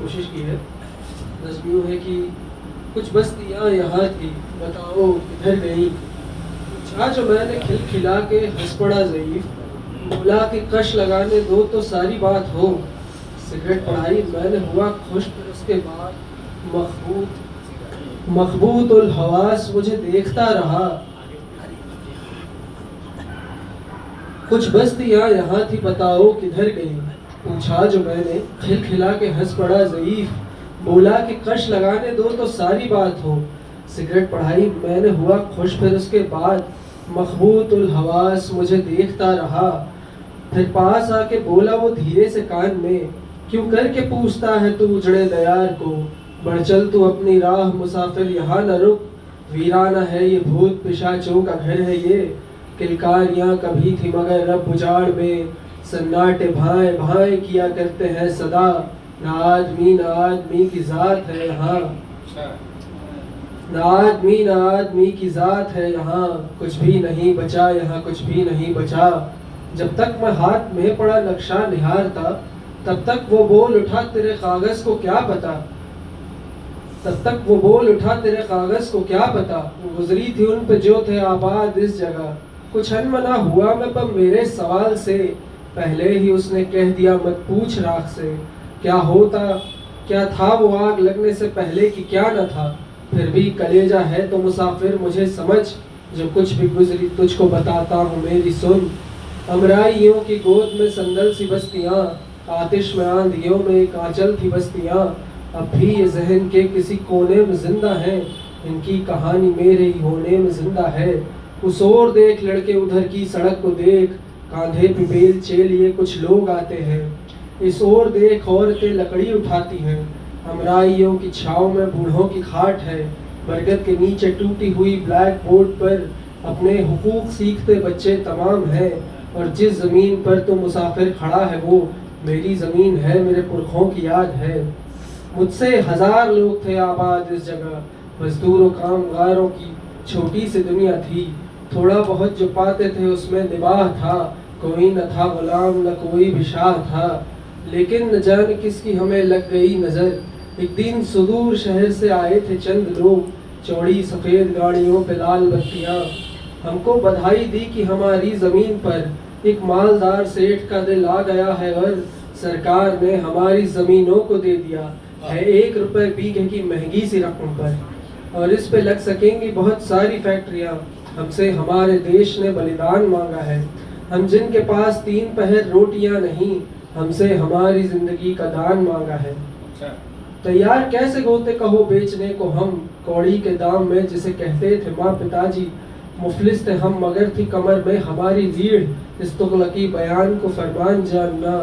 कोशिश की है। बस यूँ है कि कुछ बस्तियाँ यहाँ थी, बताओ किधर गई। पूछा जो मैंने खिलखिला के, हंस पड़ा ज़ईफ़, बोला कि कश लगाने दो तो सारी बात हो। सिगरेट पढ़ाई मैंने, हुआ खुश, फिर उसके बाद मखबूत उल हवास मुझे देखता रहा। कुछ बस्तियाँ यहाँ थी, बताओ किधर गई। पूछा जो मैंने खिलखिला के, हंस पड़ा ज़ईफ़, बोला कि कश लगाने दो तो सारी बात हो। सिगरेट पढ़ाई मैंने, हुआ खुश, फिर उसके बाद मखबूत उल हवास मुझे देखता रहा। फिर पास आके बोला वो धीरे से कान में, क्यों करके पूछता है तू उजड़े दयार को। बढ़ चल तू अपनी राह मुसाफिर, यहाँ न रुक। वीराना है ये भूत पिशाचों का घर है ये। किलकारियाँ कभी थी मगर अब उजाड़ में, सन्नाटे भाएं भाएं किया करते हैं सदा। ना आदमी की ज़ात है यहाँ, ना आदमी की ज़ात है यहाँ। कुछ भी नहीं बचा यहाँ, कुछ भी नहीं बचा। जब तक मैं हाथ में पड़ा नक्शा निहारता, तब तक वो बोल उठा तेरे कागज़ को क्या पता। तब तक वो बोल उठा तेरे कागज़ को क्या पता। गुजरी थी उन पे जो थे आबाद इस जगह। कुछ अनमना हुआ मैं पर मेरे सवाल से, पहले ही उसने कह दिया मत पूछ राख से। क्या होता क्या था वो आग लगने से पहले कि क्या न था। फिर भी कलेजा है तो मुसाफिर मुझे समझ, जो कुछ भी गुजरी तुझको बताता हूँ मेरी सुन। अमराइयों की गोद में संदल सी बस्तियाँ, आतिश में आंधियों में एक आंचल थी बस्तियाँ। अब भी ये जहन के किसी कोने में जिंदा है, इनकी कहानी मेरे ही होने में जिंदा है। उस ओर देख लड़के उधर की सड़क को देख, कांधे पे बेलचे लिए कुछ लोग आते हैं। इस ओर देख औरतें लकड़ी उठाती हैं, हमराइयों की छाँव में बूढ़ों की खाट है। बरगद के नीचे टूटी हुई ब्लैक बोर्ड पर अपने हुकूक सीखते बच्चे तमाम हैं। और जिस ज़मीन पर तो मुसाफिर खड़ा है वो मेरी ज़मीन है, मेरे पुरखों की याद है। मुझसे 1000 लोग थे आबाद इस जगह, मजदूरों कामगारों की छोटी सी दुनिया थी। थोड़ा बहुत जो पाते थे उसमें निबाह था, कोई न था गुलाम न कोई भी शाह था। लेकिन न जाने किसकी हमें लग गई नज़र। एक दिन सुदूर शहर से आए थे चंद लोग, चौड़ी सफ़ेद गाड़ियों पे लाल बत्तियाँ। हमको बधाई दी कि हमारी ज़मीन पर एक मालदार सेठ का दिल आ गया है और सरकार ने हमारी ज़मीनों को दे दिया है 1 रुपए बीघे की महंगी सी रकम पर। और इस पे लग सकेंगी बहुत सारी फैक्ट्रियाँ। हमसे हमारे देश ने बलिदान मांगा है। हम जिनके पास 3 पहर रोटियाँ नहीं, हमसे हमारी ज़िंदगी का दान मांगा है। तैयार कैसे होते कहो बेचने को हम, कौड़ी के दाम में जिसे कहते थे माँ पिताजी। मुफलिस थे हम मगर थी कमर में हमारी रीढ़, इस तुगलकी बयान को फरमान जानना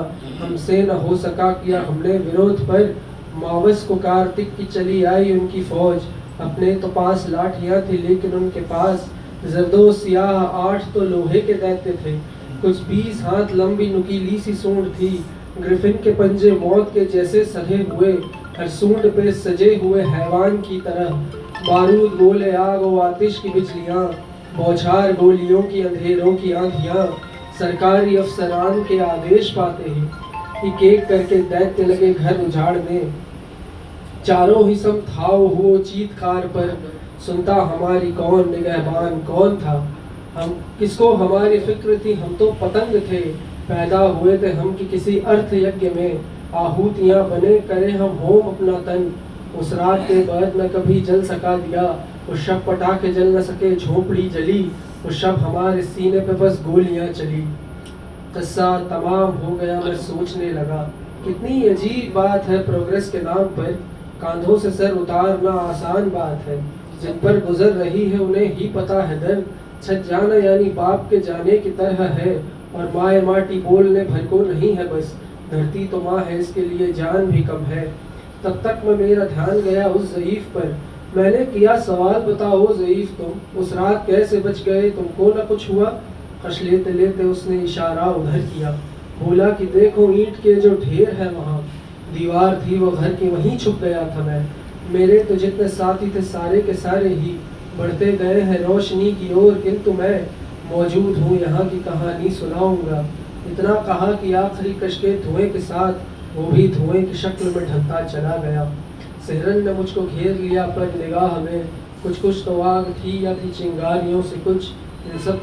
हमसे न हो सका। किया हमने विरोध पर मावस को कार्तिक की चली आई उनकी फौज। अपने तो पास लाठियाँ थी लेकिन उनके पास जर्दो सियाह 8 तो लोहे के दैत्य थे। कुछ 20 हाथ लंबी नुकीली सी सूंड थी, ग्रिफिन के पंजे मौत के जैसे सधे हुए, हर सूंड पे सजे हुए हैवान की तरह। बारूद गोले आग व आतिश की बिजलियाँ, बौछार गोलियों की अंधेरों की आंधियाँ। सरकारी अफसरान के आदेश पाते ही एक एक करके दैत्य लगे घर उजाड़ने। चारों ही सम थाव हो चीतकार पर, सुनता हमारी कौन निगहबान कौन था। हम किसको हमारी फिक्र थी, हम तो पतंग थे। पैदा हुए थे हम कि किसी अर्थ यज्ञ में, आहूतियाँ बने करें हम होम अपना तन। उस रात के बाद न कभी जल सका दिया, उस शब पटाखे जल न सके झोपड़ी जली। उस शब हमारे सीने पे बस गोलियां चली। किस्सा तमाम हो गया, मैं सोचने लगा कितनी अजीब बात है। प्रोग्रेस के नाम पर कांधों से सर उतारना आसान बात है। जिन पर गुजर रही है उन्हें ही पता है दर्द। छत जाना यानी बाप के जाने की तरह है, और माए माटी बोलने भर को नहीं है बस। धरती तो माँ है, इसके लिए जान भी कम है। तब तक में मेरा ध्यान गया उस ज़ईफ़ पर। मैंने किया सवाल, बताओ ज़ईफ़ तुम उस रात कैसे बच गए, तुमको न कुछ हुआ। कश लेते लेते उसने इशारा उधर किया, बोला कि देखो ईंट के जो ढेर है वहाँ दीवार थी वो घर की, वहीं छुप गया था मैं। मेरे तो जितने साथी थे सारे के सारे ही बढ़ते गए हैं रोशनी की ओर, किंतु मैं मौजूद हूँ यहाँ की कहानी सुनाऊंगा। इतना कहा कि आखिरी कश के धुएं के साथ वो भी धुएं की शक्ल में ढलता चला गया। सिहरन ने मुझको घेर लिया पर निगाह में कुछ कुछ तो आग थी या थी चिंगारियों से कुछ। इन सब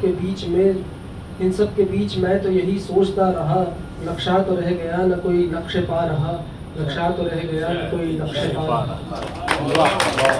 के बीच मैं तो यही सोचता रहा, नक्शा तो रह गया न कोई नक्शे पा रहा, नक्शा तो रह गया न कोई नक्शे पा रहा।